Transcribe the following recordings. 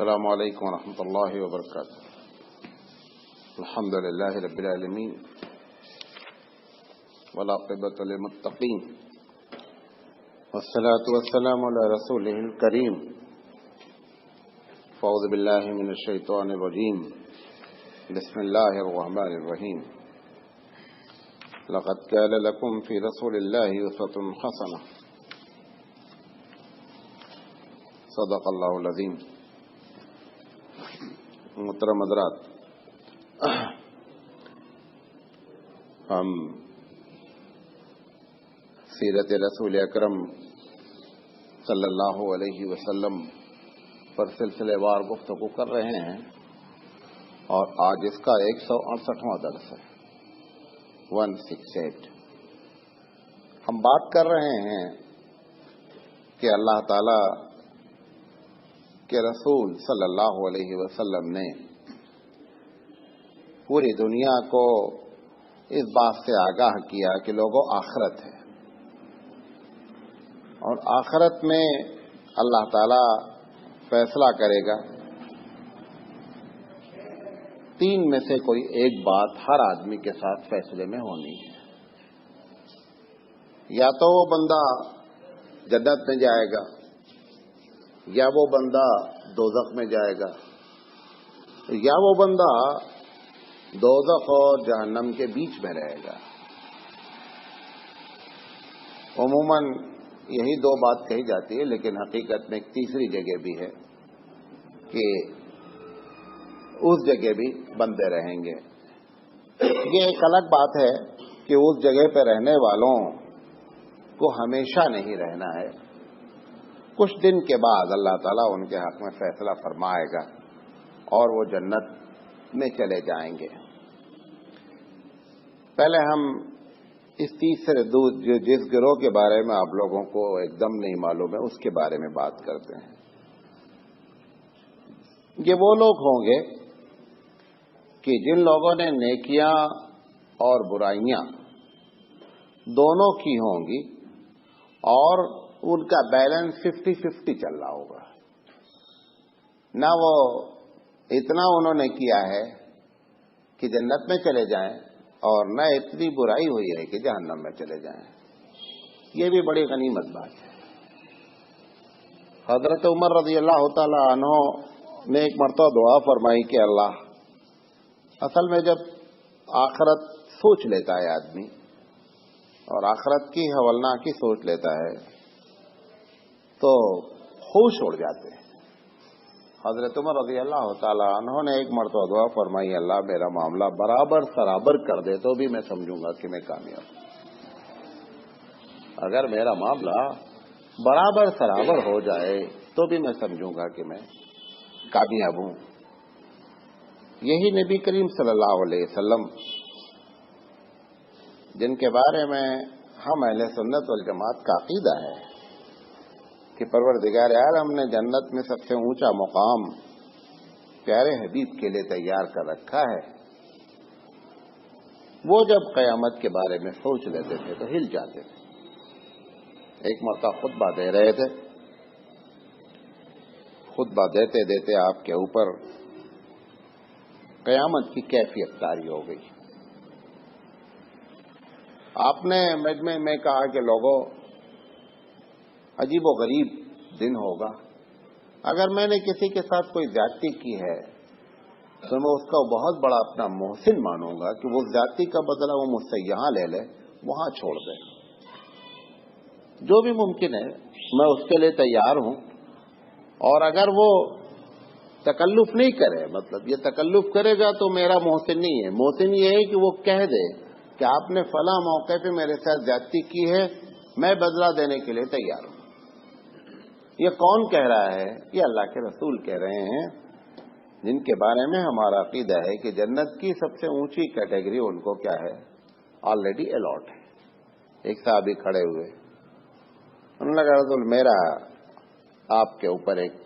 السلام علیکم ورحمۃ اللہ وبرکاتہ. الحمد للہ رب العالمین والعاقبۃ للمتقین والصلاة والسلام علی رسولہ الکریم. فاعوذ باللہ من الشیطان الرجیم. بسم اللہ الرحمن الرحیم. لقد کان لکم فی رسول اللہ اسوۃ حسنہ. صدق اللہ العظیم. محترم حضرات، ہم سیرت رسول اکرم صلی اللہ علیہ وسلم پر سلسلے وار گفتگو کر رہے ہیں اور آج اس کا 168واں درس ہے. 168. ہم بات کر رہے ہیں کہ اللہ تعالی کہ رسول صلی اللہ علیہ وسلم نے پوری دنیا کو اس بات سے آگاہ کیا کہ لوگوں آخرت ہے اور آخرت میں اللہ تعالی فیصلہ کرے گا. 3 میں سے کوئی ایک بات ہر آدمی کے ساتھ فیصلے میں ہونی ہے. یا تو وہ بندہ جنت میں جائے گا یا وہ بندہ دوزخ میں جائے گا یا وہ بندہ دوزخ اور جہنم کے بیچ میں رہے گا. عموماً یہی 2 بات کہی جاتی ہے، لیکن حقیقت میں ایک تیسری جگہ بھی ہے کہ اس جگہ بھی بندے رہیں گے. یہ ایک الگ بات ہے کہ اس جگہ پہ رہنے والوں کو ہمیشہ نہیں رہنا ہے. کچھ دن کے بعد اللہ تعالیٰ ان کے حق میں فیصلہ فرمائے گا اور وہ جنت میں چلے جائیں گے. پہلے ہم اس تیسرے جس گروہ کے بارے میں آپ لوگوں کو ایک دم نہیں معلوم ہے اس کے بارے میں بات کرتے ہیں. یہ وہ لوگ ہوں گے کہ جن لوگوں نے نیکیاں اور برائیاں دونوں کی ہوں گی اور ان کا بیلنس 50-50 چل رہا ہوگا. نہ وہ اتنا انہوں نے کیا ہے کہ جنت میں چلے جائیں اور نہ اتنی برائی ہوئی ہے کہ جہنم میں چلے جائیں. یہ بھی بڑی غنیمت بات ہے. حضرت عمر رضی اللہ تعالی عنہ نے ایک مرتبہ دعا فرمائی کہ اللہ، اصل میں جب آخرت سوچ لیتا ہے آدمی اور آخرت کی ہولناکی سوچ لیتا ہے تو ہوش اڑ جاتے ہیں. حضرت عمر رضی اللہ تعالی عنہ نے ایک مرتبہ دعا فرمائی، اللہ میرا معاملہ برابر سرابر کر دے تو بھی میں سمجھوں گا کہ میں کامیاب ہوں. اگر میرا معاملہ برابر سرابر ہو جائے تو بھی میں سمجھوں گا کہ میں کامیاب ہوں. یہی نبی کریم صلی اللہ علیہ وسلم جن کے بارے میں ہم اہل سنت والجماعت کا عقیدہ ہے کہ پروردگار عالم نے جنت میں سب سے اونچا مقام پیارے حبیب کے لیے تیار کر رکھا ہے. وہ جب قیامت کے بارے میں سوچ لیتے تھے تو ہل جاتے تھے. ایک مرتبہ خطبہ دے رہے تھے. خطبہ دیتے دیتے آپ کے اوپر قیامت کی کیفیت طاری ہو گئی. آپ نے مجمع میں کہا کہ لوگوں، عجیب و غریب دن ہوگا. اگر میں نے کسی کے ساتھ کوئی زیادتی کی ہے تو میں اس کا بہت بڑا اپنا محسن مانوں گا کہ وہ زیادتی کا بدلہ وہ مجھ سے یہاں لے لے، وہاں چھوڑ دے. جو بھی ممکن ہے میں اس کے لیے تیار ہوں. اور اگر وہ تکلف نہیں کرے، مطلب یہ تکلف کرے گا تو میرا محسن نہیں ہے. محسن یہ ہے کہ وہ کہہ دے کہ آپ نے فلاں موقع پہ میرے ساتھ زیادتی کی ہے، میں بدلہ دینے کے لیے تیار ہوں. یہ کون کہہ رہا ہے؟ یہ اللہ کے رسول کہہ رہے ہیں، جن کے بارے میں ہمارا عقیدہ ہے کہ جنت کی سب سے اونچی کیٹیگری ان کو کیا ہے؟ آلریڈی الاٹ ہے. ایک صحابی کھڑے ہوئے، انہوں نے کہا رسول میرا آپ کے اوپر ایک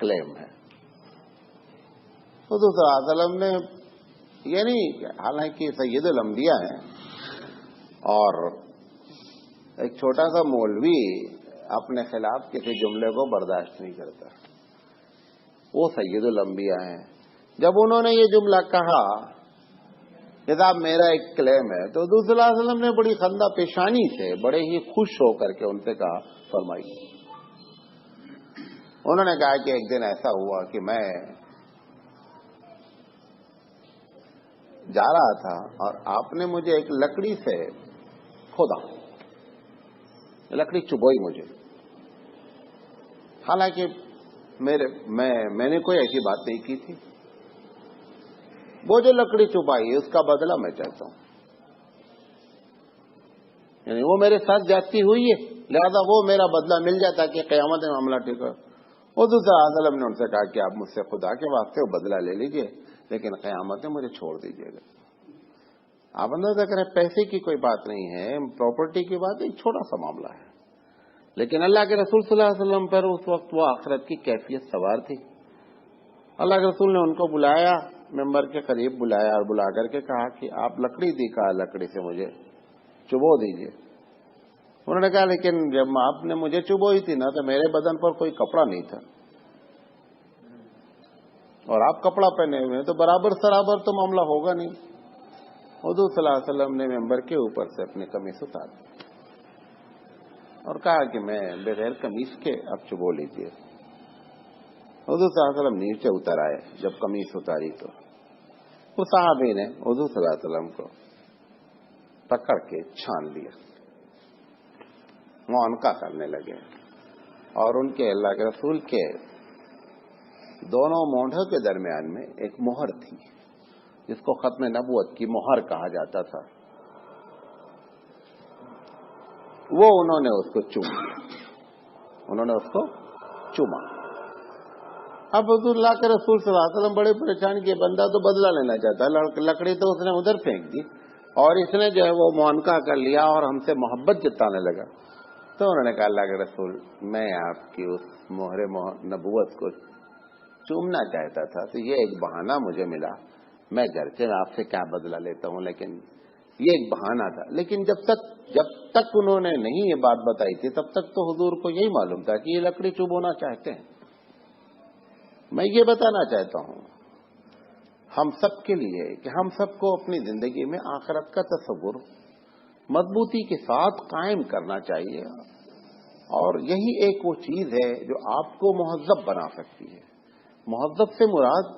کلیم ہے. حضور صلی اللہ علیہ وسلم نے یہ نہیں، حالانکہ سید الانبیاء ہیں اور ایک چھوٹا سا مولوی اپنے خلاف کسی جملے کو برداشت نہیں کرتا. وہ سید الانبیاء ہیں. جب انہوں نے یہ جملہ کہا کہ صاحب میرا ایک کلیم ہے، تو حضور صلی اللہ علیہ وسلم نے بڑی خندہ پیشانی سے بڑے ہی خوش ہو کر کے ان سے کہا، فرمائی. انہوں نے کہا کہ ایک دن ایسا ہوا کہ میں جا رہا تھا اور آپ نے مجھے ایک لکڑی سے کھودا، لکڑی چبوئی مجھے. حالانکہ میں نے کوئی ایسی بات نہیں کی تھی. وہ جو لکڑی چبائی اس کا بدلہ میں چاہتا ہوں، یعنی وہ میرے ساتھ جاتی ہوئی ہے، لہذا وہ میرا بدلہ مل جاتا کہ قیامت میں معاملہ ٹھیک ہو. وہ دوسرا عالم نے ان سے کہا کہ آپ مجھ سے خدا کے واسطے وہ بدلہ لے لیجئے، لیکن قیامت میں مجھے چھوڑ دیجیے گا. آپ اندازہ کریں، پیسے کی کوئی بات نہیں ہے، پراپرٹی کی بات ایک چھوٹا سا معاملہ ہے، لیکن اللہ کے رسول صلی اللہ علیہ وسلم پر اس وقت وہ آخرت کی کیفیت سوار تھی. اللہ کے رسول نے ان کو بلایا، ممبر کے قریب بلایا اور بلا کر کے کہا کہ آپ لکڑی دکھا، لکڑی سے مجھے چبو دیجیے. انہوں نے کہا لیکن جب آپ نے مجھے چبوئی تھی نا تو میرے بدن پر کوئی کپڑا نہیں تھا، اور آپ کپڑا پہنے ہوئے ہیں تو برابر سرابر تو معاملہ ہوگا نہیں. حضور صلی اللہ علیہ وسلم نے ممبر کے اوپر سے اپنی قمیص اتار دی اور کہا کہ میں بغیر قمیص کے اب چبو لیجیے. حضور صلی اللہ علیہ وسلم نیچے اتر آئے. جب قمیص اتاری تو وہ صحابی نے حضور صلی اللہ علیہ وسلم کو پکڑ کے چھان لیا، معانقہ کرنے لگے، اور ان کے اللہ کے رسول کے دونوں مونڈھوں کے درمیان میں ایک مہر تھی جس کو ختم نبوت کی مہر کہا جاتا تھا، وہ انہوں نے اس کو چوم لیا، انہوں نے اس کو چوما. اب حضور اللہ کے رسول صلی اللہ علیہ وسلم بڑے پریشان کیے، بندہ تو بدلہ لینا چاہتا ہے، لکڑی تو اس نے ادھر پھینک دی اور اس نے جو ہے وہ معانقہ کر لیا اور ہم سے محبت جتانے لگا. تو انہوں نے کہا اللہ کے رسول میں آپ کی اس مہر نبوت کو چومنا چاہتا تھا، تو یہ ایک بہانہ مجھے ملا، میں گرچہ میں آپ سے کیا بدلہ لیتا ہوں لیکن یہ ایک بہانہ تھا. لیکن جب تک انہوں نے نہیں یہ بات بتائی تھی تب تک تو حضور کو یہی معلوم تھا کہ یہ لکڑی چبونا چاہتے ہیں. میں یہ بتانا چاہتا ہوں ہم سب کے لیے کہ ہم سب کو اپنی زندگی میں آخرت کا تصور مضبوطی کے ساتھ قائم کرنا چاہیے، اور یہی ایک وہ چیز ہے جو آپ کو مہذب بنا سکتی ہے. مہذب سے مراد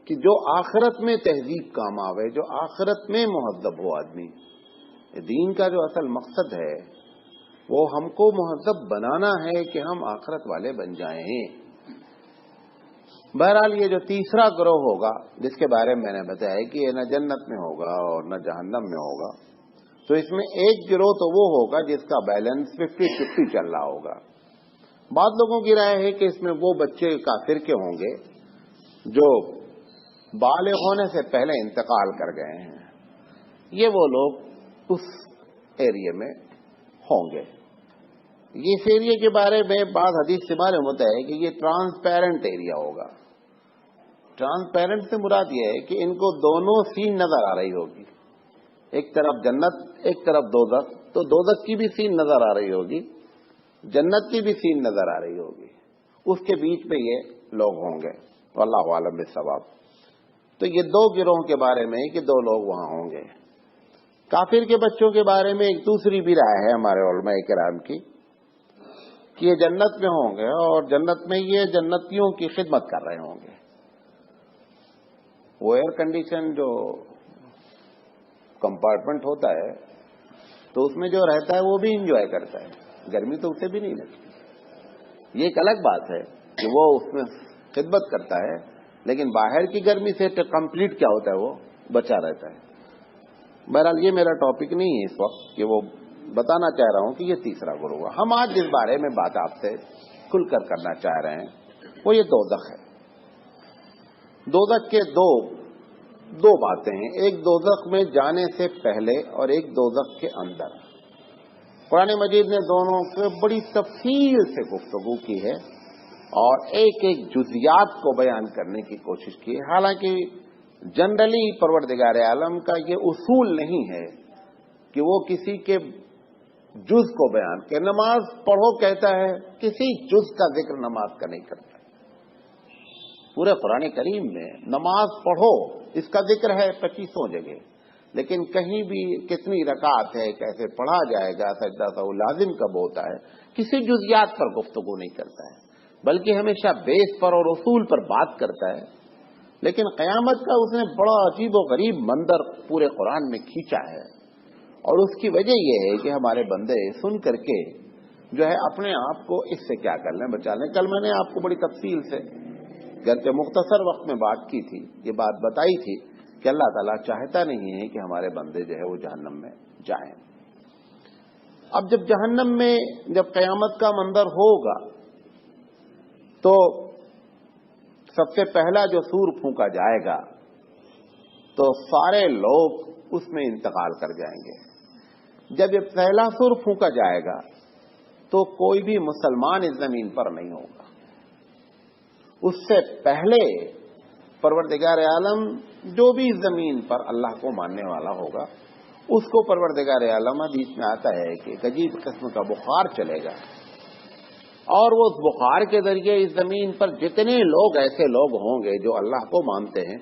کہ جو آخرت میں تہذیب کام آوے، جو آخرت میں مہذب ہو آدمی. دین کا جو اصل مقصد ہے وہ ہم کو مہذب بنانا ہے کہ ہم آخرت والے بن جائیں. بہرحال یہ جو تیسرا گروہ ہوگا جس کے بارے میں نے بتایا کہ یہ نہ جنت میں ہوگا اور نہ جہنم میں ہوگا، تو اس میں ایک گروہ تو وہ ہوگا جس کا بیلنس 50-50 چل رہا ہوگا. بعض لوگوں کی رائے ہے کہ اس میں وہ بچے کافر کے ہوں گے جو بالغ ہونے سے پہلے انتقال کر گئے ہیں، یہ وہ لوگ اس ایریے میں ہوں گے. اس ایریے کے بارے میں بعض حدیث سے معلوم ہوتا ہے کہ یہ ٹرانسپیرنٹ ایریا ہوگا. ٹرانسپیرنٹ سے مراد یہ ہے کہ ان کو دونوں سین نظر آ رہی ہوگی، ایک طرف جنت ایک طرف دوزخ، تو دوزخ کی بھی سین نظر آ رہی ہوگی، جنت کی بھی سین نظر آ رہی ہوگی، اس کے بیچ میں یہ لوگ ہوں گے. واللہ عالم بالصواب. تو یہ دو گروہوں کے بارے میں کہ دو لوگ وہاں ہوں گے. کافر کے بچوں کے بارے میں ایک دوسری بھی رائے ہے ہمارے علماء کرام کی کہ یہ جنت میں ہوں گے اور جنت میں یہ جنتیوں کی خدمت کر رہے ہوں گے. وہ ایئر کنڈیشن جو کمپارٹمنٹ ہوتا ہے تو اس میں جو رہتا ہے وہ بھی انجوائے کرتا ہے، گرمی تو اسے بھی نہیں لگتی. یہ ایک الگ بات ہے کہ وہ اس میں خدمت کرتا ہے، لیکن باہر کی گرمی سے کمپلیٹ کیا ہوتا ہے وہ بچا رہتا ہے. بہرحال یہ میرا ٹاپک نہیں ہے اس وقت کہ وہ بتانا چاہ رہا ہوں کہ یہ تیسرا گروہ ہے. ہم آج جس بارے میں بات آپ سے کھل کر کرنا چاہ رہے ہیں وہ یہ دوزخ ہے. دوزخ کے دو باتیں ہیں، ایک دوزخ میں جانے سے پہلے اور ایک دوزخ کے اندر. قرآن مجید نے دونوں کو بڑی تفصیل سے گفتگو کی ہے اور ایک ایک جزیات کو بیان کرنے کی کوشش کی ہے. حالانکہ جنرلی پروردگار عالم کا یہ اصول نہیں ہے کہ وہ کسی کے جز کو بیان کہ نماز پڑھو کہتا ہے، کسی جز کا ذکر نماز کا نہیں کرتا. پورے قرآن کریم میں نماز پڑھو اس کا ذکر ہے 25 جگہ، لیکن کہیں بھی کتنی رکعت ہے، کیسے پڑھا جائے گا، سجدہ سہو لازم کب ہوتا ہے، کسی جزیات پر گفتگو نہیں کرتا ہے، بلکہ ہمیشہ بیس پر اور اصول پر بات کرتا ہے۔ لیکن قیامت کا اس نے بڑا عجیب و غریب منظر پورے قرآن میں کھینچا ہے، اور اس کی وجہ یہ ہے کہ ہمارے بندے سن کر کے جو ہے اپنے آپ کو اس سے کیا کر لیں، بچا لیں۔ کل میں نے آپ کو بڑی تفصیل سے گرچہ مختصر وقت میں بات کی تھی، یہ بات بتائی تھی کہ اللہ تعالیٰ چاہتا نہیں ہے کہ ہمارے بندے جو ہے وہ جہنم میں جائیں۔ اب جب جہنم میں جب قیامت کا منظر ہوگا تو سب سے پہلا جو سور پھونکا جائے گا تو سارے لوگ اس میں انتقال کر جائیں گے۔ جب یہ پہلا سور پھونکا جائے گا تو کوئی بھی مسلمان اس زمین پر نہیں ہوگا۔ اس سے پہلے پروردگار عالم جو بھی اس زمین پر اللہ کو ماننے والا ہوگا اس کو پروردگار عالم حدیث میں آتا ہے کہ ایک عجیب قسم کا بخار چلے گا، اور وہ اس بخار کے ذریعے اس زمین پر جتنے لوگ ایسے لوگ ہوں گے جو اللہ کو مانتے ہیں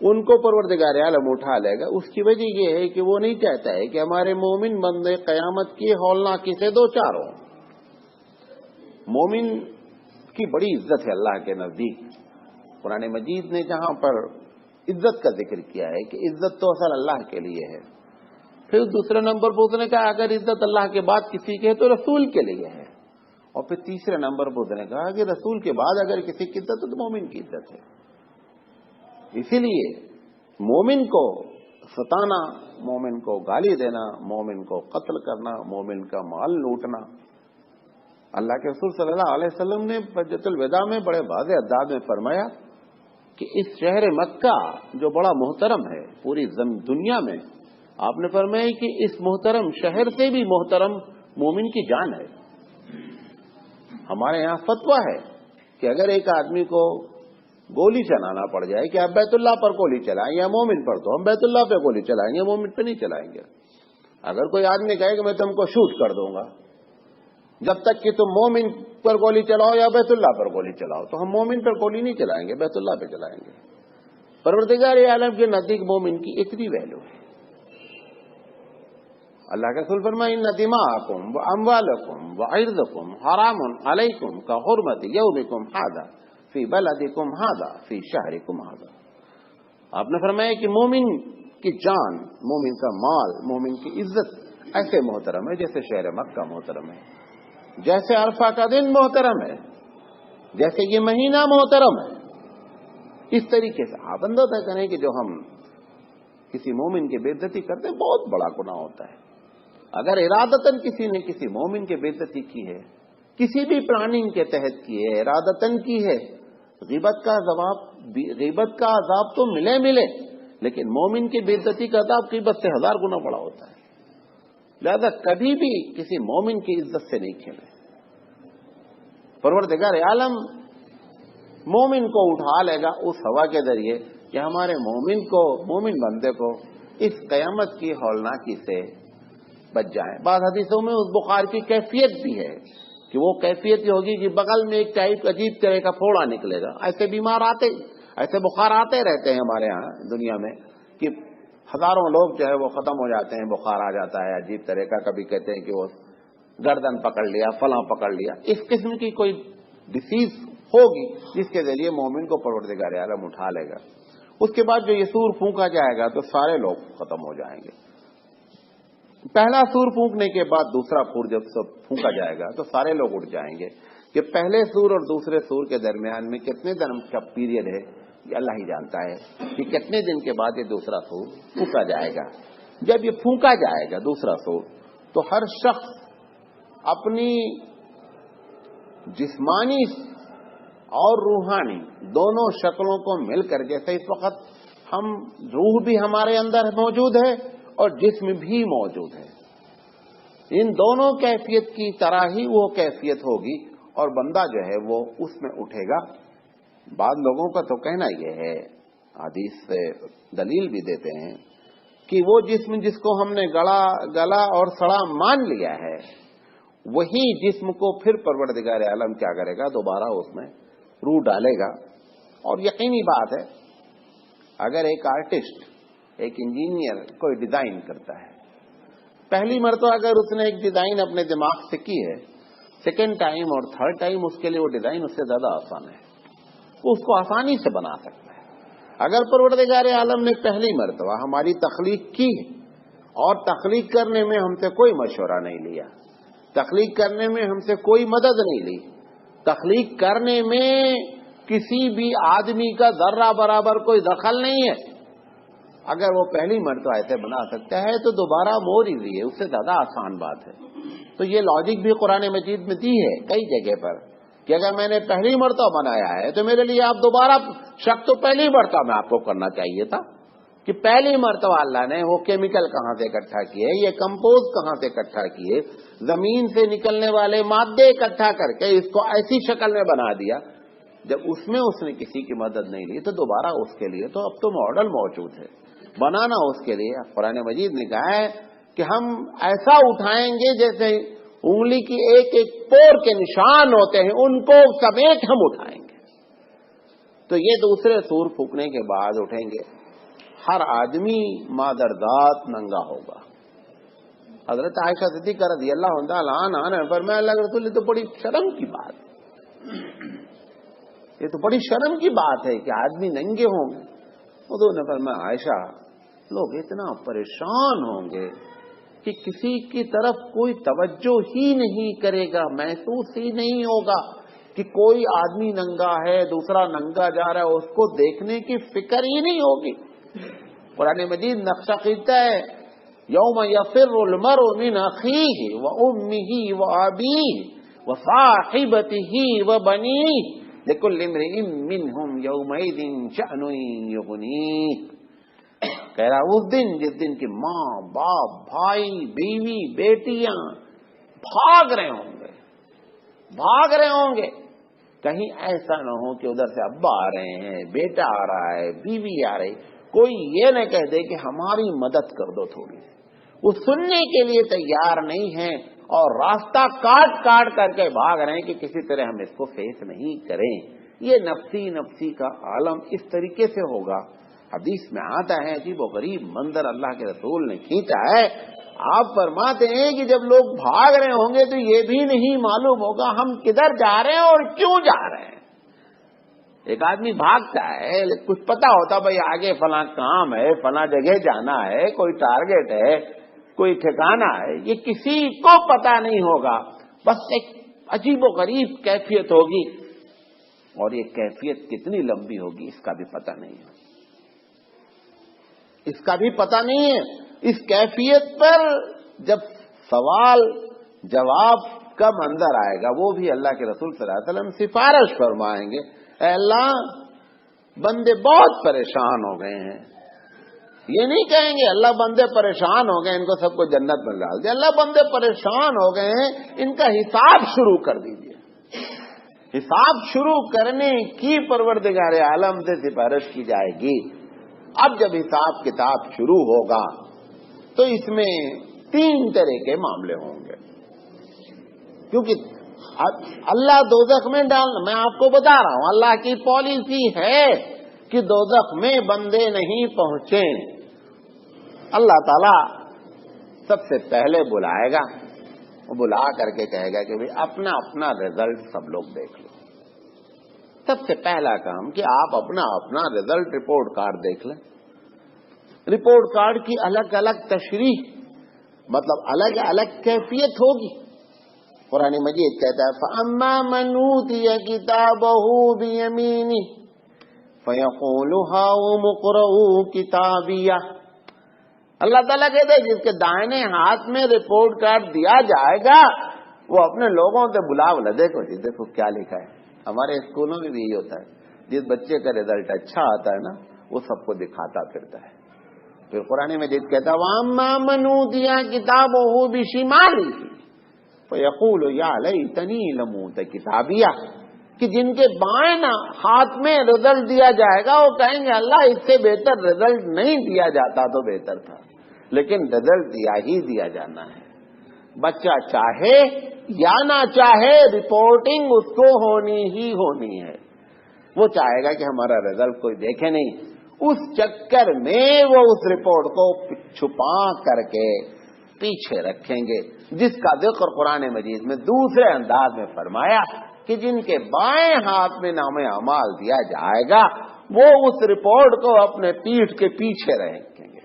ان کو پروردگار عالم اٹھا لے گا۔ اس کی وجہ یہ ہے کہ وہ نہیں چاہتا ہے کہ ہمارے مومن بندے قیامت کی ہولناکی سے دو چار ہوں۔ مومن کی بڑی عزت ہے اللہ کے نزدیک۔ قرآن مجید نے جہاں پر عزت کا ذکر کیا ہے کہ عزت تو اصل اللہ کے لیے ہے، پھر دوسرے نمبر پر اس نے کہا اگر عزت اللہ کے بعد کسی کی ہے تو رسول کے لیے ہے، اور پھر تیسرے نمبر پر اس نے کہا کہ رسول کے بعد اگر کسی کی عزت ہے تو مومن کی عزت ہے۔ اسی لیے مومن کو ستانا، مومن کو گالی دینا، مومن کو قتل کرنا، مومن کا مال لوٹنا، اللہ کے رسول صلی اللہ علیہ وسلم نے حجۃ الوداع میں بڑے واضح انداز میں فرمایا کہ اس شہر مکہ جو بڑا محترم ہے پوری دنیا میں، آپ نے فرمایا کہ اس محترم شہر سے بھی محترم مومن کی جان ہے۔ ہمارے یہاں فتویٰ ہے کہ اگر ایک آدمی کو گولی چلانا پڑ جائے کہ آپ بیت اللہ پر گولی چلائیں یا مومن پر، تو ہم بیت اللہ پہ گولی چلائیں گے، مومن پہ نہیں چلائیں گے۔ اگر کوئی آدمی کہے کہ میں تم کو شوٹ کر دوں گا جب تک کہ تم مومن پر گولی چلاؤ یا بیت اللہ پر گولی چلاؤ، تو ہم مومن پر گولی نہیں چلائیں گے، بیت اللہ پہ چلائیں گے۔ پروردگار عالم کے نزدیک مومن کی اتنی ویلو ہے۔ اللہ کے رسول فرمائے ان دماءکم واموالکم وعرضکم حرام علیکم کحرمت یومکم ھذا فی بلدکم ھذا فی شہرکم ھذا۔ آپ نے فرمایا کہ مومن کی جان، مومن کا مال، مومن کی عزت ایسے محترم ہے جیسے شہر مکہ محترم ہے، جیسے عرفہ کا دن محترم ہے، جیسے یہ مہینہ محترم ہے۔ اس طریقے سے آپ اندازہ کریں کہ جو ہم کسی مومن کی بے عزتی کرتے ہیں بہت بڑا گناہ ہوتا ہے۔ اگر ارادتاً کسی نے کسی مومن کی بے عزتی کی ہے، کسی بھی پلاننگ کے تحت کی ہے، ارادتاً کی ہے، غیبت کا عذاب تو ملے، لیکن مومن کی بے عزتی کا عذاب غیبت سے 1000 گنا بڑا ہوتا ہے۔ لہذا کبھی بھی کسی مومن کی عزت سے نہیں کھیلے۔ پروردگار عالم مومن کو اٹھا لے گا اس ہوا کے ذریعے کہ ہمارے مومن بندے کو اس قیامت کی ہولناکی سے بچ جائیں۔ بعض حدیثوں میں اس بخار کی کیفیت بھی ہے کہ وہ کیفیت یہ ہوگی کہ بغل میں ایک ٹائپ عجیب طرح کا پھوڑا نکلے گا۔ ایسے بخار آتے رہتے ہیں ہمارے ہاں دنیا میں کہ ہزاروں لوگ جو ہے وہ ختم ہو جاتے ہیں، بخار آ جاتا ہے عجیب طرح کا، کبھی کہتے ہیں کہ وہ گردن پکڑ لیا، فلاں پکڑ لیا۔ اس قسم کی کوئی ڈیسیز ہوگی جس کے ذریعے مومن کو پروردگار عالم اٹھا لے گا۔ اس کے بعد جو یہ سور پھونکا جائے گا تو سارے لوگ ختم ہو جائیں گے۔ پہلا سور پھونکنے کے بعد دوسرا سور جب سب پھونکا جائے گا تو سارے لوگ اٹھ جائیں گے۔ کہ پہلے سور اور دوسرے سور کے درمیان میں کتنے دن کا پیریڈ ہے یہ اللہ ہی جانتا ہے کہ کتنے دن کے بعد یہ دوسرا سور پھونکا جائے گا۔ جب یہ پھونکا جائے گا دوسرا سور تو ہر شخص اپنی جسمانی اور روحانی دونوں شکلوں کو مل کر، جیسے اس وقت ہم روح بھی ہمارے اندر موجود ہے اور جسم بھی موجود ہے، ان دونوں کیفیت کی طرح ہی وہ کیفیت ہوگی اور بندہ جو ہے وہ اس میں اٹھے گا۔ بعض لوگوں کا تو کہنا یہ ہے، حدیث سے دلیل بھی دیتے ہیں کہ وہ جسم جس کو ہم نے گلا اور سڑا مان لیا ہے وہی جسم کو پھر پروردگار عالم کیا کرے گا، دوبارہ اس میں روح ڈالے گا. اور یقینی بات ہے اگر ایک آرٹسٹ ایک انجینئر کوئی ڈیزائن کرتا ہے, پہلی مرتبہ اگر اس نے ایک ڈیزائن اپنے دماغ سے کی ہے, سیکنڈ ٹائم اور تھرڈ ٹائم اس کے لیے وہ ڈیزائن اس سے زیادہ آسان ہے, وہ اس کو آسانی سے بنا سکتا ہے. اگر پروردگار عالم نے پہلی مرتبہ ہماری تخلیق کی اور تخلیق کرنے میں ہم سے کوئی مشورہ نہیں لیا, تخلیق کرنے میں ہم سے کوئی مدد نہیں لی, تخلیق کرنے میں کسی بھی آدمی کا ذرہ برابر کوئی دخل نہیں ہے, اگر وہ پہلی مرتبہ ایسے بنا سکتا ہے تو دوبارہ مور ایزی ہے, اس سے زیادہ آسان بات ہے. تو یہ لاجک بھی قرآن مجید میں دی ہے کئی جگہ پر کہ اگر میں نے پہلی مرتبہ بنایا ہے تو میرے لیے آپ دوبارہ شک تو پہلی مرتبہ میں آپ کو کرنا چاہیے تھا کہ پہلی مرتبہ اللہ نے وہ کیمیکل کہاں سے اکٹھا کیے, یہ کمپوز کہاں سے اکٹھا کیے, زمین سے نکلنے والے مادے اکٹھا کر کے اس کو ایسی شکل میں بنا دیا. جب اس میں اس نے کسی کی مدد نہیں لی تو دوبارہ اس کے لیے تو اب تو ماڈل موجود ہے, بنانا اس کے لیے. قرآن مجید نے کہا ہے کہ ہم ایسا اٹھائیں گے جیسے انگلی کی ایک ایک پور کے نشان ہوتے ہیں, ان کو سمیت ہم اٹھائیں گے. تو یہ دوسرے سور پھونکنے کے بعد اٹھیں گے, ہر آدمی مادرزاد ننگا ہوگا. حضرت عائشہ صدیقہ رضی اللہ عنہا نے فرمایا اللہ کے رسول یہ تو بڑی شرم کی بات ہے, یہ تو بڑی شرم کی بات ہے کہ آدمی ننگے ہوں گے. انہوں نے فرمایا عائشہ لوگ اتنا پریشان ہوں گے کہ کسی کی طرف کوئی توجہ ہی نہیں کرے گا, محسوس ہی نہیں ہوگا کہ کوئی آدمی ننگا ہے, دوسرا ننگا جا رہا ہے, اس کو دیکھنے کی فکر ہی نہیں ہوگی. قرآن مجید نقشہ کھینچتا ہے یوم یفر المرء من اخیہ وامہ وابیہ وصاحبتہ وبنیہ لکل امرئ منہم یومئذ شأن یغنیہ. کہہ رہا اس دن جس دن کی ماں باپ بھائی بیوی بیٹیاں بھاگ رہے ہوں گے, کہیں ایسا نہ ہو کہ ادھر سے ابا آ رہے ہیں, بیٹا آ رہا ہے, بیوی آ رہی, کوئی یہ نہ کہہ دے کہ ہماری مدد کر دو تھوڑی. وہ سننے کے لیے تیار نہیں ہیں اور راستہ کاٹ کر کے بھاگ رہے ہیں کہ کسی طرح ہم اس کو فیس نہیں کریں. یہ نفسی کا عالم اس طریقے سے ہوگا. حدیث میں آتا ہے عجیب و غریب منظر اللہ کے رسول نے کھینچا ہے. آپ فرماتے ہیں کہ جب لوگ بھاگ رہے ہوں گے تو یہ بھی نہیں معلوم ہوگا ہم کدھر جا رہے ہیں اور کیوں جا رہے ہیں. ایک آدمی بھاگتا ہے کچھ پتا ہوتا بھائی آگے فلاں کام ہے, فلاں جگہ جانا ہے, کوئی ٹارگٹ ہے, کوئی ٹھکانا ہے, یہ کسی کو پتا نہیں ہوگا. بس ایک عجیب و غریب کیفیت ہوگی اور یہ کیفیت کتنی لمبی ہوگی اس کا بھی پتا نہیں ہے, اس کا بھی پتہ نہیں ہے. اس کیفیت پر جب سوال جواب کا منظر آئے گا وہ بھی اللہ کے رسول صلی اللہ علیہ وسلم سفارش فرمائیں گے, اے اللہ بندے بہت پریشان ہو گئے ہیں. یہ نہیں کہیں گے اللہ بندے پریشان ہو گئے ان کو سب کو جنت میں ڈال دیا, اللہ بندے پریشان ہو گئے ہیں ان کا حساب شروع کر دیجیے. حساب شروع کرنے کی پروردگار عالم سے سفارش کی جائے گی. اب جب حساب کتاب شروع ہوگا تو اس میں 3 طرح کے معاملے ہوں گے, کیونکہ اللہ دوزخ میں ڈالنا, میں آپ کو بتا رہا ہوں اللہ کی پالیسی ہے کہ دوزخ میں بندے نہیں پہنچے. اللہ تعالی سب سے پہلے بلائے گا, وہ بلا کر کے کہے گا کہ اپنا اپنا رزلٹ سب لوگ دیکھ لو. سب سے پہلا کام کہ آپ اپنا رزلٹ رپورٹ کارڈ دیکھ لیں. رپورٹ کارڈ کی الگ الگ تشریح مطلب الگ الگ کیفیت ہوگی. قرآن مجید کہتا ہے فَأَمَّا مَنْ أُوتِيَ كِتَابَهُ بِيَمِينِهِ فَيَقُولُ هَاؤُمُ اقْرَءُوا كِتَابِيَهْ. اللہ تعالیٰ کہتے ہیں جس کے دائنے ہاتھ میں رپورٹ کارڈ دیا جائے گا وہ اپنے لوگوں سے بلا دیکھو جی دیکھو کیا لکھا ہے. ہمارے اسکولوں میں بھی یہی ہوتا ہے, جس بچے کا رزلٹ اچھا آتا ہے نا وہ سب کو دکھاتا پھرتا ہے. پھر قرآن مجید کہتا ہے وَأَمَّا مَنْ أُوتِيَ كِتَابَهُ بِشِمَالِهِ فَيَقُولُ يَا لَيْتَنِي لَمْ أُوتَ كِتَابِيَهْ. کہ جن کے بائیں ہاتھ میں رزلٹ دیا جائے گا وہ کہیں گے اللہ اس سے بہتر رزلٹ نہیں دیا جاتا تو بہتر تھا, لیکن رزلٹ دیا ہی دیا جانا ہے. بچہ چاہے یا نہ چاہے رپورٹنگ اس کو ہونی ہی ہونی ہے. وہ چاہے گا کہ ہمارا رزلٹ کوئی دیکھے نہیں. اس چکر میں وہ اس رپورٹ کو چھپا کر کے پیچھے رکھیں گے، جس کا ذکر قرآن مجید میں دوسرے انداز میں فرمایا کہ جن کے بائیں ہاتھ میں نام اعمال دیا جائے گا وہ اس رپورٹ کو اپنے پیٹھ کے پیچھے رکھیں گے.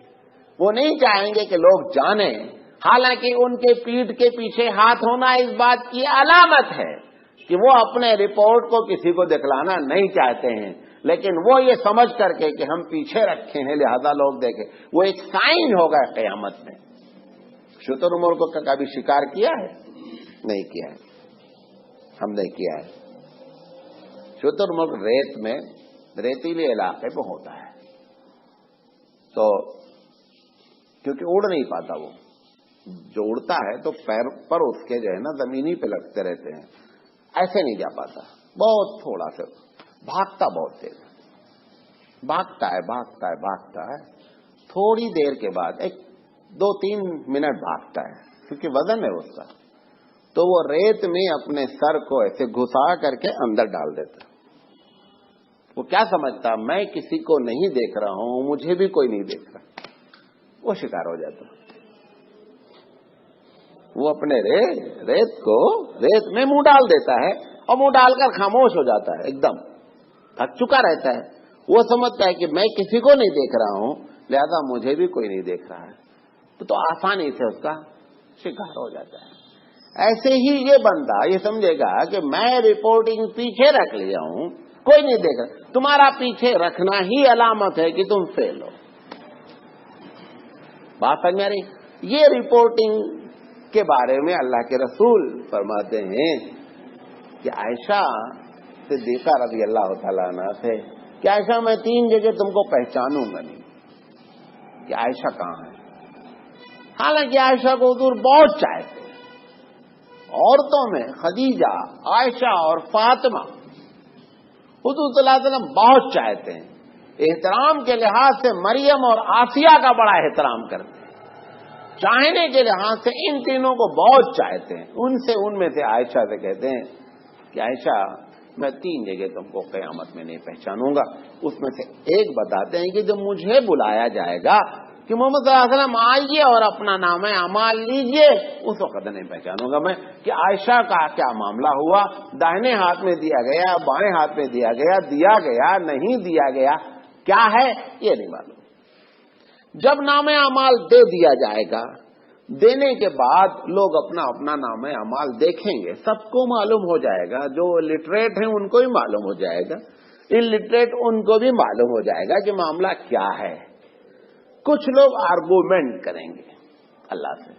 وہ نہیں چاہیں گے کہ لوگ جانیں، حالانکہ ان کے پیٹھ کے پیچھے ہاتھ ہونا اس بات کی علامت ہے کہ وہ اپنے رپورٹ کو کسی کو دکھلانا نہیں چاہتے ہیں، لیکن وہ یہ سمجھ کر کے کہ ہم پیچھے رکھے ہیں لہذا لوگ دیکھیں، وہ ایک سائن ہوگا قیامت میں. شتر مرغ کا کبھی شکار کیا ہے؟ نہیں کیا ہے، ہم نے کیا ہے. شتر مرغ ریت میں، ریتیلے علاقے میں ہوتا ہے، تو کیونکہ اڑ نہیں پاتا، وہ جو اڑتا ہے تو پیر پر اس کے جو ہے نا زمینی پہ لگتے رہتے ہیں، ایسے نہیں جا پاتا، بہت تھوڑا سا بھاگتا، بہت تیز بھاگتا ہے. تھوڑی دیر کے بعد 2-3 منٹ بھاگتا ہے کیونکہ وزن ہے اس کا، تو وہ ریت میں اپنے سر کو ایسے گھسا کر کے اندر ڈال دیتا. وہ کیا سمجھتا، میں کسی کو نہیں دیکھ رہا ہوں، مجھے بھی کوئی نہیں دیکھ رہا، وہ شکار ہو جاتا. وہ اپنے ریت کو ریت میں منہ ڈال دیتا ہے اور منہ ڈال کر خاموش ہو جاتا ہے، ایک دم تھک چکا رہتا ہے. وہ سمجھتا ہے کہ میں کسی کو نہیں دیکھ رہا ہوں لہذا مجھے بھی کوئی نہیں دیکھ رہا ہے، تو آسانی سے اس کا شکار ہو جاتا ہے. ایسے ہی یہ بندہ یہ سمجھے گا کہ میں رپورٹنگ پیچھے رکھ لیا ہوں، کوئی نہیں دیکھ رہا. تمہارا پیچھے رکھنا ہی علامت ہے کہ تم فیل ہو. بات سمجھ میں رہی؟ یہ رپورٹنگ کے بارے میں اللہ کے رسول فرماتے ہیں کہ عائشہ صدیقہ رضی اللہ تعالیٰ عنہ سے کہ عائشہ میں 3 جگہ تم کو پہچانوں گا نہیں کہ عائشہ کہاں ہے. حالانکہ عائشہ کو حضور بہت چاہتے ہیں. عورتوں میں خدیجہ، عائشہ اور فاطمہ حضور صلی اللہ علیہ وسلم بہت چاہتے ہیں. احترام کے لحاظ سے مریم اور آسیہ کا بڑا احترام کرتے ہیں، چاہنے کے لحاظ سے ان تینوں کو بہت چاہتے ہیں. ان میں سے عائشہ سے کہتے ہیں کہ عائشہ میں 3 جگہ تم کو قیامت میں نہیں پہچانوں گا. اس میں سے ایک بتاتے ہیں کہ جب مجھے بلایا جائے گا کہ محمد صلی اللہ علیہ وسلم آئیے اور اپنا نام اعمال لیجئے، اس وقت نہیں پہچانوں گا میں کہ عائشہ کا کیا معاملہ ہوا، داہنے ہاتھ میں دیا گیا، بائیں ہاتھ میں دیا گیا نہیں دیا گیا، کیا ہے یہ نہیں معلوم. جب نام اعمال دے دیا جائے گا، دینے کے بعد لوگ اپنا اپنا نام اعمال دیکھیں گے، سب کو معلوم ہو جائے گا. جو لٹریٹ ہیں ان کو بھی معلوم ہو جائے گا، ان لٹریٹ ان کو بھی معلوم ہو جائے گا کہ معاملہ کیا ہے. کچھ لوگ آرگومنٹ کریں گے اللہ سے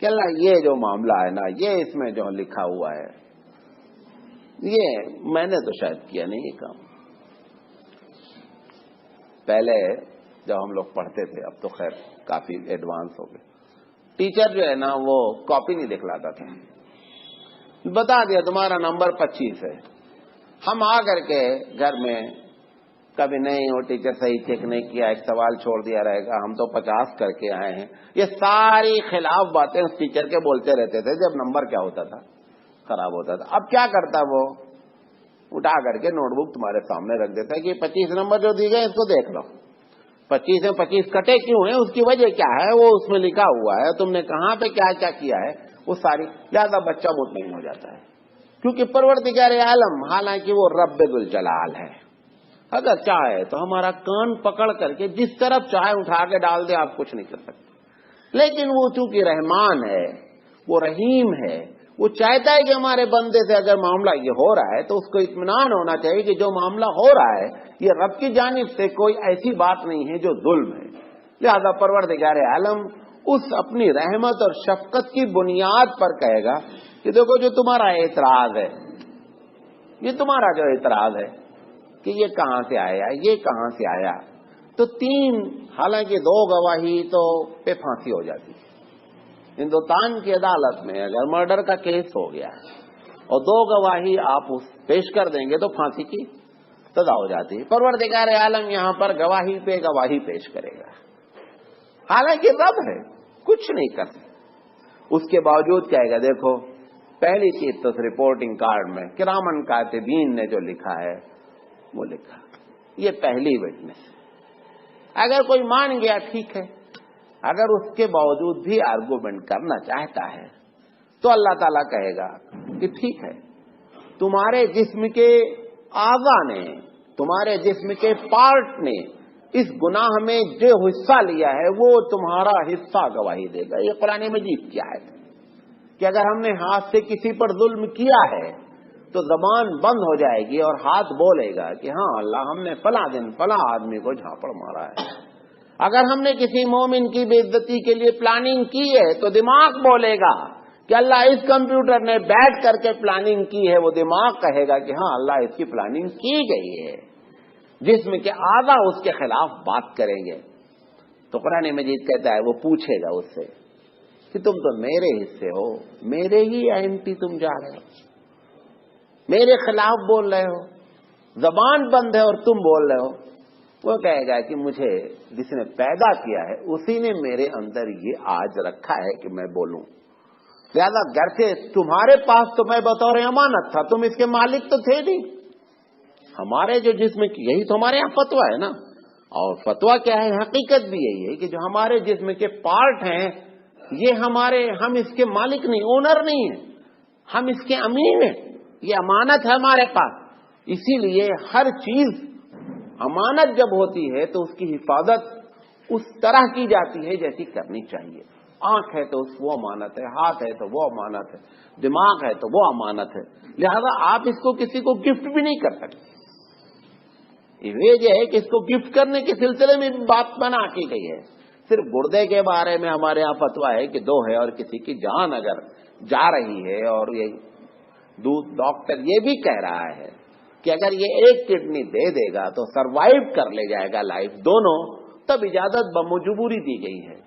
کہ اللہ یہ جو معاملہ ہے نا، یہ اس میں جو لکھا ہوا ہے یہ میں نے تو شاید کیا نہیں یہ کام. پہلے جب ہم لوگ پڑھتے تھے، اب تو خیر کافی ایڈوانس ہو گئے، ٹیچر جو ہے نا وہ کاپی نہیں دکھلاتا تھا، بتا دیا تمہارا نمبر 25 ہے. ہم آ کر کے گھر میں کبھی نہیں وہ ٹیچر صحیح چیک نہیں کیا، ایک سوال چھوڑ دیا رہے گا، ہم تو 50 کر کے آئے ہیں. یہ ساری خلاف باتیں اس ٹیچر کے بولتے رہتے تھے جب نمبر کیا ہوتا تھا، خراب ہوتا تھا. اب کیا کرتا وہ اٹھا کر کے نوٹ بک تمہارے سامنے رکھ دیتا ہے کہ 25 نمبر جو دی گئے اس کو دیکھ لو، 25 میں 25 کٹے کیوں ہیں، اس کی وجہ کیا ہے، وہ اس میں لکھا ہوا ہے، تم نے کہاں پہ کیا کیا کیا ہے، وہ ساری. لہذا بچہ مطمئن ہو جاتا ہے کیونکہ پروردگار عالم حالانکہ وہ رب ذوالجلال ہے، اگر چاہے تو ہمارا کان پکڑ کر کے جس طرف چاہے اٹھا کے ڈال دے، آپ کچھ نہیں کر سکتے. لیکن وہ چونکہ رحمان ہے، وہ رحیم ہے، وہ چاہتا ہے کہ ہمارے بندے سے اگر معاملہ یہ ہو رہا ہے تو اس کو اطمینان ہونا چاہیے کہ جو معاملہ ہو رہا ہے یہ رب کی جانب سے کوئی ایسی بات نہیں ہے جو ظلم ہے. لہذا پروردگار عالم اس اپنی رحمت اور شفقت کی بنیاد پر کہے گا کہ دیکھو جو تمہارا اعتراض ہے، یہ تمہارا جو اعتراض ہے کہ یہ کہاں سے آیا، یہ کہاں سے آیا، تو 3 حالانکہ 2 گواہی تو پہ پھانسی ہو جاتی ہے. ہندوستان کی عدالت میں اگر مرڈر کا کیس ہو گیا اور 2 گواہی آپ پیش کر دیں گے تو پھانسی کی سزا ہو جاتی ہے. پروردگار عالم یہاں پر گواہی پہ گواہی پیش کرے گا، حالانکہ رب ہے، کچھ نہیں کر سکتا. اس کے باوجود کہے گا دیکھو پہلی چیز تو رپورٹنگ کارڈ میں کرامن کاتبین نے جو لکھا ہے وہ لکھا. یہ پہلی وٹنس. اگر کوئی مان گیا ٹھیک ہے، اگر اس کے باوجود بھی آرگومنٹ کرنا چاہتا ہے تو اللہ تعالیٰ کہے گا کہ ٹھیک ہے، تمہارے جسم کے اعضاء نے، تمہارے جسم کے پارٹ نے اس گناہ میں جو حصہ لیا ہے وہ تمہارا حصہ گواہی دے گا. یہ قرآن مجید کی آیت ہے کہ اگر ہم نے ہاتھ سے کسی پر ظلم کیا ہے تو زبان بند ہو جائے گی اور ہاتھ بولے گا کہ ہاں اللہ، ہم نے فلاں دن فلاں آدمی کو جھاپڑ مارا ہے. اگر ہم نے کسی مومن کی بے عزتی کے لیے پلاننگ کی ہے تو دماغ بولے گا کہ اللہ، اس کمپیوٹر نے بیٹھ کر کے پلاننگ کی ہے. وہ دماغ کہے گا کہ ہاں اللہ، اس کی پلاننگ کی گئی ہے. جسم کے اعضاء اس کے خلاف بات کریں گے. تو قرآن مجید کہتا ہے وہ پوچھے گا اس سے کہ تم تو میرے حصے ہو، میرے ہی اینٹی تم جا رہے ہو، میرے خلاف بول رہے ہو، زبان بند ہے اور تم بول رہے ہو. وہ کہے گا کہ مجھے جس نے پیدا کیا ہے اسی نے میرے اندر یہ آج رکھا ہے کہ میں بولوں. لہذا گھر سے تمہارے پاس تو میں بطور امانت تھا، تم اس کے مالک تو تھے نہیں. ہمارے جو جسم کی، یہی تو ہمارے یہاں فتویٰ ہے نا. اور فتویٰ کیا ہے؟ حقیقت بھی یہی ہے کہ جو ہمارے جسم کے پارٹ ہیں یہ ہم اس کے مالک نہیں، اونر نہیں ہیں، ہم اس کے امین ہیں. یہ امانت ہے ہمارے پاس. اسی لیے ہر چیز امانت جب ہوتی ہے تو اس کی حفاظت اس طرح کی جاتی ہے جیسی کرنی چاہیے. آنکھ ہے تو وہ امانت ہے، ہاتھ ہے تو وہ امانت ہے، دماغ ہے تو وہ امانت ہے. لہذا آپ اس کو کسی کو گفٹ بھی نہیں کر سکتے. یہ ہے کہ اس کو گفٹ کرنے کے سلسلے میں بات بنا کی گئی ہے. صرف گردے کے بارے میں ہمارے یہاں فتویٰ ہے کہ 2 ہے اور کسی کی جان اگر جا رہی ہے اور یہ ڈاکٹر یہ بھی کہہ رہا ہے کہ اگر یہ ایک کڈنی دے دے گا تو سروائیو کر لے جائے گا لائف دونوں، تب اجازت بمجبوری دی گئی ہے.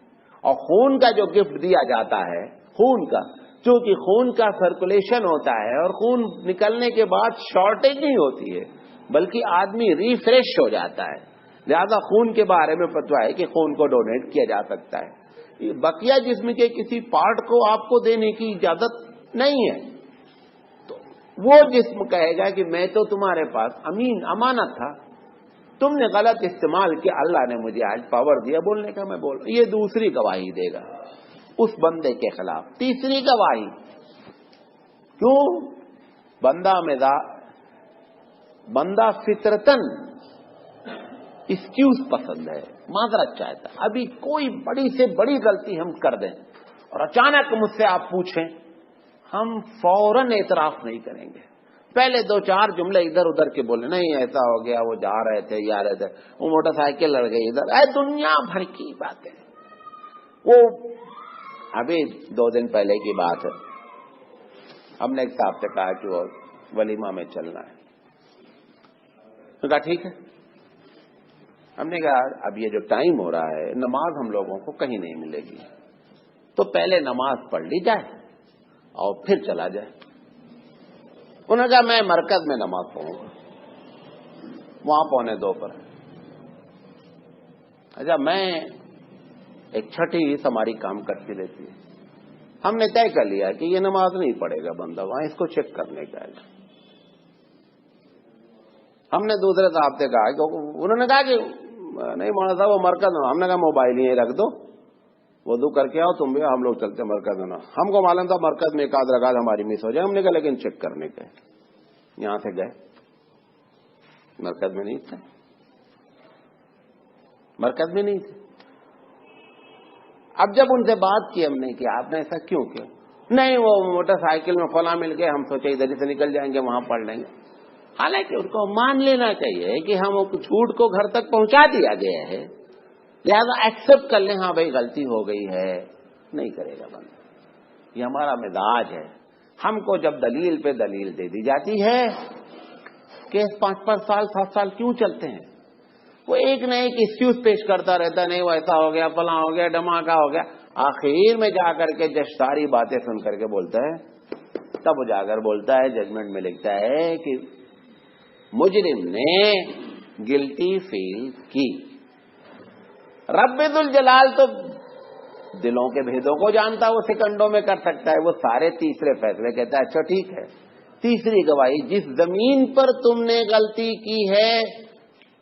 اور خون کا جو گفٹ دیا جاتا ہے، خون کا، چونکہ خون کا سرکولیشن ہوتا ہے اور خون نکلنے کے بعد شارٹیج نہیں ہوتی ہے بلکہ آدمی ریفریش ہو جاتا ہے. لہذا خون کے بارے میں فتویٰ ہے کہ خون کو ڈونیٹ کیا جا سکتا ہے. بقیہ جسم کے کسی پارٹ کو آپ کو دینے کی اجازت نہیں ہے. تو وہ جسم کہے گا کہ میں تو تمہارے پاس امین، امانت تھا، تم نے غلط استعمال کیا، اللہ نے مجھے آج پاور دیا بولنے کا، میں بول رہا ہوں. یہ دوسری گواہی دے گا اس بندے کے خلاف. تیسری گواہی، کیوں؟ بندہ فطرتاً ایکسکیوز پسند ہے، معذرت چاہتا ہے. ابھی کوئی بڑی سے بڑی غلطی ہم کر دیں اور اچانک مجھ سے آپ پوچھیں، ہم فوراً اعتراف نہیں کریں گے. پہلے 2-4 جملے ادھر ادھر کے بولے، نہیں ایسا ہو گیا، وہ جا رہے تھے، یا رہے تھے، وہ موٹر سائیکل لڑ گئی ادھر، دنیا بھر کی باتیں. وہ ابھی 2 دن پہلے کی بات ہے، ہم نے ایک صاحب سے کہا کہ وہ ولیمہ میں چلنا ہے. کہا ٹھیک ہے. ہم نے کہا اب یہ جو ٹائم ہو رہا ہے، نماز ہم لوگوں کو کہیں نہیں ملے گی، تو پہلے نماز پڑھ لی جائے اور پھر چلا جائے. انہوں نے کہا میں مرکز میں نماز پڑھوں گا، وہاں 1:45 پر. اچھا، میں ایک چھٹی ہماری کام کرتی رہتی ہے. ہم نے طے کر لیا کہ یہ نماز نہیں پڑھے گا بندہ، وہاں اس کو چیک کرنے کا ہے. ہم نے دوسرے صاحب سے کہا کہ انہوں نے کہا کہ نہیں مولانا صاحب وہ مرکز میں. ہم نے کہا موبائل ہی رکھ دو، وضو کر کے آؤ تم بھی، ہم لوگ چلتے مرکز میں. ہم کو معلوم تھا مرکز میں 1 رکعت ہماری مس ہو جائے. ہم نے کہا لیکن چیک کرنے کا ہے. یہاں سے گئے، مرکز میں نہیں تھے، مرکز میں نہیں تھے. اب جب ان سے بات کی ہم نے کہ آپ نے ایسا کیوں کیا؟ نہیں وہ موٹر سائیکل میں فلاں مل گئے، ہم سوچے ادھر سے نکل جائیں گے، وہاں پڑھ لیں گے. حالانکہ ان کو مان لینا چاہیے کہ ہم جھوٹ کو گھر تک پہنچا دیا گیا ہے، لہذا ایکسپٹ کر لیں، ہاں بھائی غلطی ہو گئی ہے. نہیں کرے گا بندہ. یہ ہمارا مزاج ہے. ہم کو جب دلیل پہ دلیل دے دی جاتی ہے، کیس 5 سال 7 سال کیوں چلتے ہیں؟ وہ ایک نہ ایک ایکسکیوز پیش کرتا رہتا، نہیں وہ ایسا ہو گیا، فلاں ہو گیا، دھماکہ ہو گیا. آخر میں جا کر کے جج ساری باتیں سن کر کے بولتا ہے، تب وہ جا کر بولتا ہے، ججمنٹ میں لکھتا ہے کہ مجرم نے گلٹی فیل کی. رب ذوالجلال تو دلوں کے بھیدوں کو جانتا، وہ سیکنڈوں میں کر سکتا ہے. وہ سارے تیسرے فیصلے کہتا ہے اچھا ٹھیک ہے، تیسری گواہی، جس زمین پر تم نے غلطی کی ہے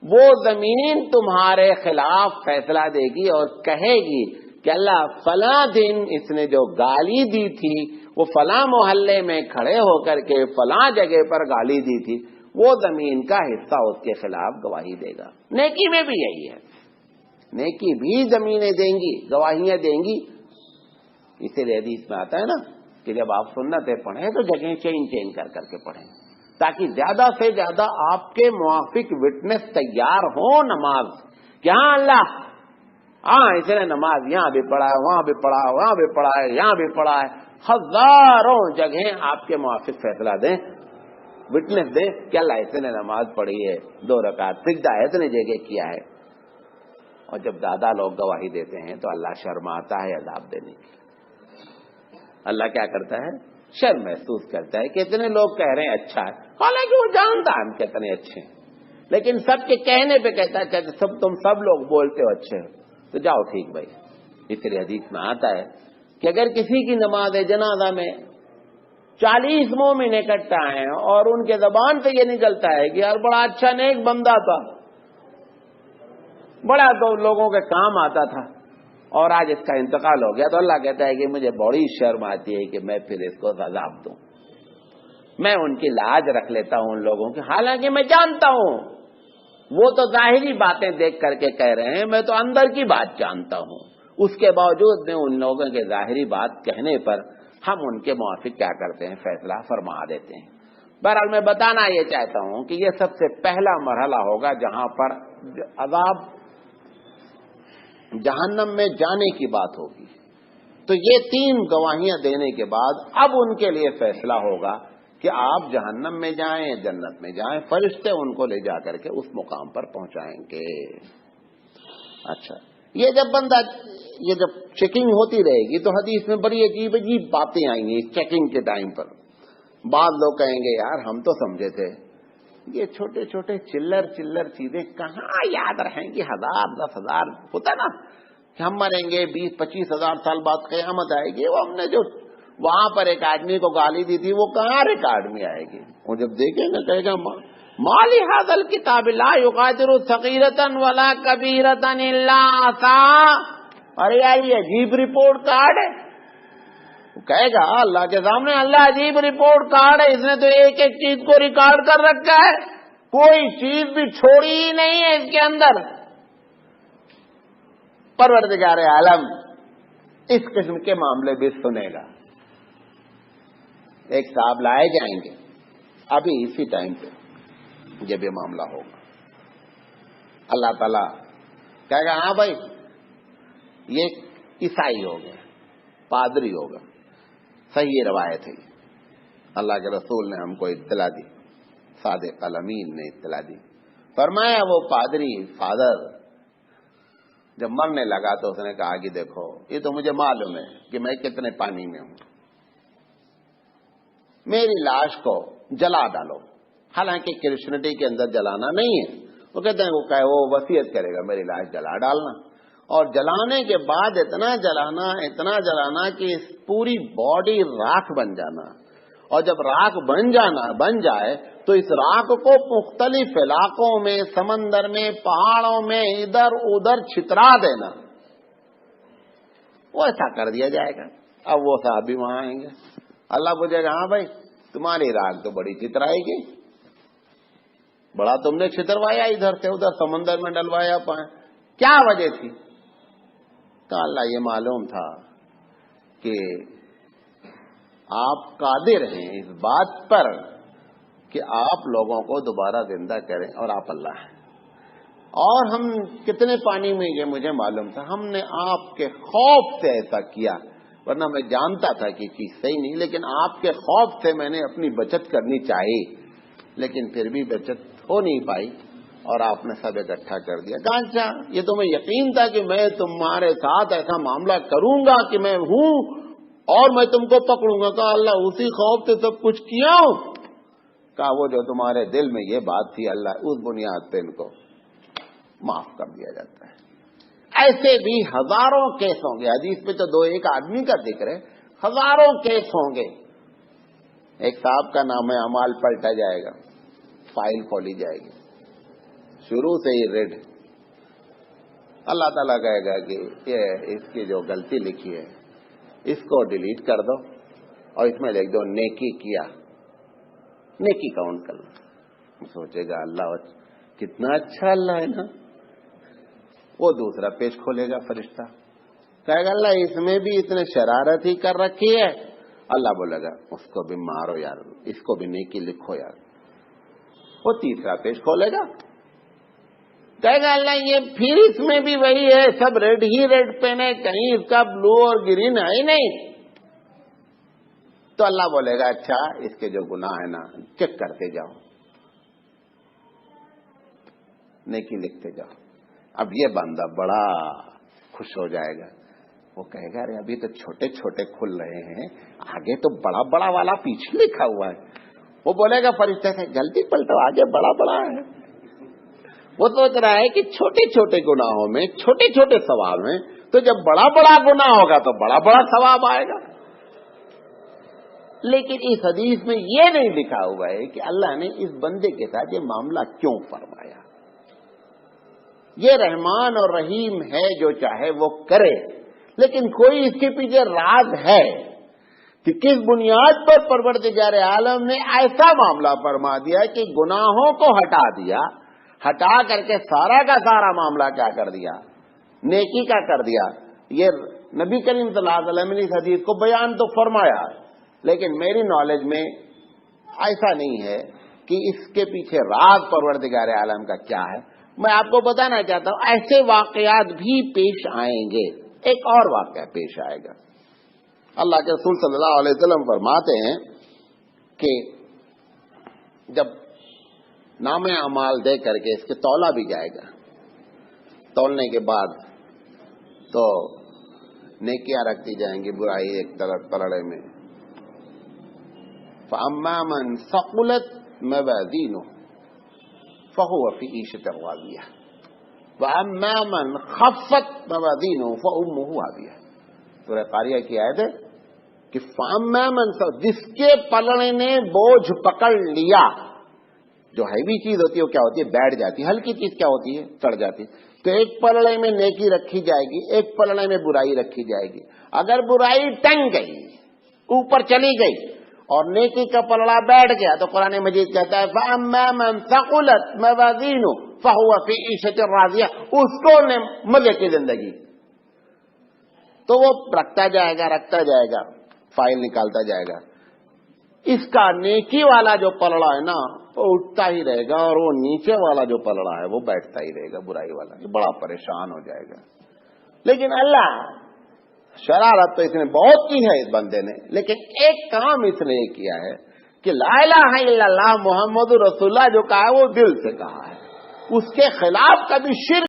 وہ زمین تمہارے خلاف فیصلہ دے گی اور کہے گی کہ اللہ فلاں دن اس نے جو گالی دی تھی وہ فلاں محلے میں کھڑے ہو کر کے فلاں جگہ پر گالی دی تھی، وہ زمین کا حصہ اس کے خلاف گواہی دے گا۔ نیکی میں بھی یہی ہے، نیکی بھی زمینیں دیں گی، گواہیاں دیں گی۔ اسی لیے حدیث میں آتا ہے نا کہ جب آپ سنتیں پڑھیں تو جگہیں چینج کر کے پڑھیں، تاکہ زیادہ سے زیادہ آپ کے موافق وٹنس تیار ہوں نماز، کہ ہاں اللہ اس نے نماز یہاں بھی پڑھا ہے، وہاں بھی پڑھا ہے، وہاں بھی پڑھا ہے، یہاں بھی پڑھا ہے، ہزاروں جگہیں آپ کے موافق فیصلہ دیں، وٹنس دیں کہ اللہ اس نے نماز پڑھی ہے، 2 رکعت سجدہ اتنے جگہ کیا ہے۔ اور جب زیادہ لوگ گواہی دیتے ہیں تو اللہ شرماتا ہے عذاب دینے کی۔ اللہ کیا کرتا ہے؟ شرم محسوس کرتا ہے کہ اتنے لوگ کہہ رہے ہیں اچھا ہے، حالانکہ وہ جانتا ہے ہم کتنے اچھے ہیں، لیکن سب کے کہنے پہ کہتا ہے کہ تم سب لوگ بولتے ہو اچھے ہو تو جاؤ ٹھیک بھائی۔ اس لیے حدیث میں آتا ہے کہ اگر کسی کی نماز جنازہ میں 40 مومن اکٹھا ہیں اور ان کے زبان سے یہ نکلتا ہے کہ یار بڑا اچھا نیک بندہ تھا، بڑا تو لوگوں کے کام آتا تھا، اور آج اس کا انتقال ہو گیا، تو اللہ کہتا ہے کہ مجھے بڑی شرم آتی ہے کہ میں پھر اس کو عذاب دوں، میں ان کی لاج رکھ لیتا ہوں ان لوگوں کی، حالانکہ میں جانتا ہوں وہ تو ظاہری باتیں دیکھ کر کے کہہ رہے ہیں، میں تو اندر کی بات جانتا ہوں، اس کے باوجود میں ان لوگوں کے ظاہری بات کہنے پر ہم ان کے موافق کیا کرتے ہیں؟ فیصلہ فرما دیتے ہیں۔ بہرحال میں بتانا یہ چاہتا ہوں کہ یہ سب سے پہلا مرحلہ ہوگا جہاں پر عذاب جہنم میں جانے کی بات ہوگی۔ تو یہ 3 گواہیاں دینے کے بعد اب ان کے لیے فیصلہ ہوگا کہ آپ جہنم میں جائیں یا جنت میں جائیں، فرشتے ان کو لے جا کر کے اس مقام پر پہنچائیں گے۔ اچھا، یہ جب چیکنگ ہوتی رہے گی تو حدیث میں بڑی عجیب عجیب باتیں آئیں گی چیکنگ کے ٹائم پر۔ بعض لوگ کہیں گے یار ہم تو سمجھے تھے یہ چھوٹے چھوٹے چلر چیزیں کہاں یاد رہیں گی، 1000 10,000 ہوتا نا کہ ہم مریں گے 20-25 ہزار سال بعد قیامت آئے گی، وہ ہم نے جو وہاں پر ایک آدمی کو گالی دی تھی وہ کہاں ریکارڈ میں آئے گی؟ وہ جب دیکھیں گے کہے گا مالی ھذا الکتاب لا یغادر صغیرۃ ولا کبیرۃ الا احصاها، ارے یار یہ عجیب رپورٹ کارڈ ہے۔ کہے گا اللہ کے سامنے اللہ عجیب رپورٹ کارڈ ہے، اس نے تو ایک ایک چیز کو ریکارڈ کر رکھا ہے، کوئی چیز بھی چھوڑی ہی نہیں ہے اس کے اندر۔ پروردگار عالم اس قسم کے معاملے بھی سنے گا۔ ایک صاحب لائے جائیں گے ابھی اسی ٹائم پہ جب یہ معاملہ ہوگا، اللہ تعالیٰ کہے گا ہاں بھائی یہ عیسائی ہو گیا، پادری ہوگا، صحیح روایت ہے، اللہ کے رسول نے ہم کو اطلاع دی، صادق الامین نے اطلاع دی، فرمایا وہ پادری فادر جب مرنے لگا تو اس نے کہا کہ دیکھو یہ تو مجھے معلوم ہے کہ میں کتنے پانی میں ہوں، میری لاش کو جلا ڈالو، حالانکہ کرسچنٹی کے اندر جلانا نہیں ہے، وہ کہتے ہیں وہ وصیت کرے گا میری لاش جلا ڈالنا، اور جلانے کے بعد اتنا جلانا کہ پوری باڈی راکھ بن جانا، اور جب راکھ بن جائے تو اس راکھ کو مختلف علاقوں میں، سمندر میں، پہاڑوں میں ادھر ادھر چھترا دینا، وہ ایسا کر دیا جائے گا۔ اب وہ صاحب بھی وہاں آئیں گے، اللہ پوچھے گا ہاں بھائی تمہاری راکھ تو بڑی چھترائی گئی، بڑا تم نے چھتروایا، ادھر سے ادھر سمندر میں ڈلوایا، کیا وجہ تھی؟ کہا اللہ یہ معلوم تھا کہ آپ قادر ہیں اس بات پر کہ آپ لوگوں کو دوبارہ زندہ کریں، اور آپ اللہ ہیں، اور ہم کتنے پانی میں یہ مجھے معلوم تھا، ہم نے آپ کے خوف سے ایسا کیا، ورنہ میں جانتا تھا کہ چیز صحیح نہیں، لیکن آپ کے خوف سے میں نے اپنی بچت کرنی چاہی، لیکن پھر بھی بچت ہو نہیں پائی اور آپ نے سب اکٹھا کر دیا۔ کہا اچھا یہ تو میں یقین تھا کہ میں تمہارے ساتھ ایسا معاملہ کروں گا کہ میں ہوں اور میں تم کو پکڑوں گا۔ کہا اللہ اسی خوف سے سب کچھ کیا ہوں؟ کہا وہ جو تمہارے دل میں یہ بات تھی اللہ اس بنیاد پہ ان کو معاف کر دیا جاتا ہے۔ ایسے بھی ہزاروں کیس ہوں گے، حدیث پہ تو 2-1 آدمی کا ذکر ہے، ہزاروں کیس ہوں گے ایک صاحب کا نام ہے اعمال پلٹا جائے گا، فائل کھولی جائے گی، شروع سے ہی ریڈ۔ اللہ تعالیٰ کہے گا کہ یہ اس کی جو غلطی لکھی ہے اس کو ڈیلیٹ کر دو اور اس میں لکھ دو نیکی کیا، نیکی کاؤنٹ کر لو۔ سوچے گا اللہ کتنا اچھا اللہ ہے نا۔ وہ دوسرا پیج کھولے گا فرشتہ، کہے گا اللہ اس میں بھی اتنے شرارت ہی کر رکھی ہے۔ اللہ بولے گا اس کو بھی مارو یار، اس کو بھی نیکی لکھو یار۔ وہ تیسرا پیج کھولے گا، کہے گا اللہ یہ پھر اس میں بھی وہی ہے، سب ریڈ ہی ریڈ پہنے، کہیں اس کا بلو اور گرین ہے ہی نہیں۔ تو اللہ بولے گا اچھا اس کے جو گناہ ہے نا چیک کرتے جاؤ، نیکی لکھتے جاؤ۔ اب یہ بندہ بڑا خوش ہو جائے گا، وہ کہے گا ارے ابھی تو چھوٹے چھوٹے کھل رہے ہیں، آگے تو بڑا بڑا والا پیچھے لکھا ہوا ہے۔ وہ بولے گا فرشتے سے جلدی پلٹو، آگے بڑا بڑا ہے۔ وہ سوچ رہا ہے کہ چھوٹے چھوٹے گناہوں میں چھوٹے چھوٹے ثواب ہیں، تو جب بڑا بڑا گناہ ہوگا تو بڑا بڑا ثواب آئے گا۔ لیکن اس حدیث میں یہ نہیں لکھا ہوا ہے کہ اللہ نے اس بندے کے ساتھ یہ معاملہ کیوں فرمایا۔ یہ رحمان اور رحیم ہے، جو چاہے وہ کرے، لیکن کوئی اس کے پیچھے راز ہے کہ کس بنیاد پر پروردگار عالم نے ایسا معاملہ فرما دیا کہ گناہوں کو ہٹا دیا، ہٹا کر کے سارا کا سارا معاملہ کیا کر دیا، نیکی کا کر دیا۔ یہ نبی کریم صلی اللہ علیہ وسلم نے اس حدیث کو بیان تو فرمایا، لیکن میری نالج میں ایسا نہیں ہے کہ اس کے پیچھے راز پروردگار عالم کا کیا ہے۔ میں آپ کو بتانا چاہتا ہوں ایسے واقعات بھی پیش آئیں گے۔ ایک اور واقعہ پیش آئے گا۔ اللہ کے رسول صلی اللہ علیہ وسلم فرماتے ہیں کہ جب نام اعمال دے کر کے اس کے تولا بھی جائے گا، تولنے کے بعد تو نیکیاں رکھتی جائیں گی، برائی ایک طرف پلڑے میں۔ فَأَمَّا مَنْ ثَقُلَتْ مَوَازِينُهُ فَهُوَ فِي عِيشَةٍ رَاضِيَةٍ وَأَمَّا مَنْ خَفَّتْ مَوَازِينُهُ فَأُمُّهُ هَاوِيَةٌ۔ سورہ قاریہ کی آیت ہے کہ فَأَمَّا مَنْ، جس کے پلڑے نے بوجھ پکڑ لیا، جو ہیوی چیز ہوتی ہے وہ کیا ہوتی ہے، بیٹھ جاتی ہے، ہلکی چیز کیا ہوتی ہے، چڑھ جاتی ہے۔ تو ایک پلڑے میں نیکی رکھی جائے گی، ایک پلڑے میں برائی رکھی جائے گی۔ اگر برائی ٹنگ گئی، اوپر چلی گئی اور نیکی کا پلڑا بیٹھ گیا تو قرآن مجید کہتا ہے فَأَمَّا مَنْ ثَقُلَتْ مَوَازِينُهُ فَهُوَ فِي عِيشَةٍ رَاضِيَةٍ، اس کو مزے کی زندگی، تو وہ رکھتا جائے گا، فائل نکالتا جائے گا۔ اس کا نیکی والا جو پلڑا ہے نا وہ اٹھتا ہی رہے گا، اور وہ نیچے والا جو پلڑا ہے وہ بیٹھتا ہی رہے گا، برائی والا، یہ بڑا پریشان ہو جائے گا۔ لیکن اللہ، شرارت تو اس نے بہت کی ہے اس بندے نے، لیکن ایک کام اس نے یہ کیا ہے کہ لا الہ الا اللہ محمد رسول اللہ جو کہا ہے وہ دل سے کہا ہے، اس کے خلاف کبھی شرک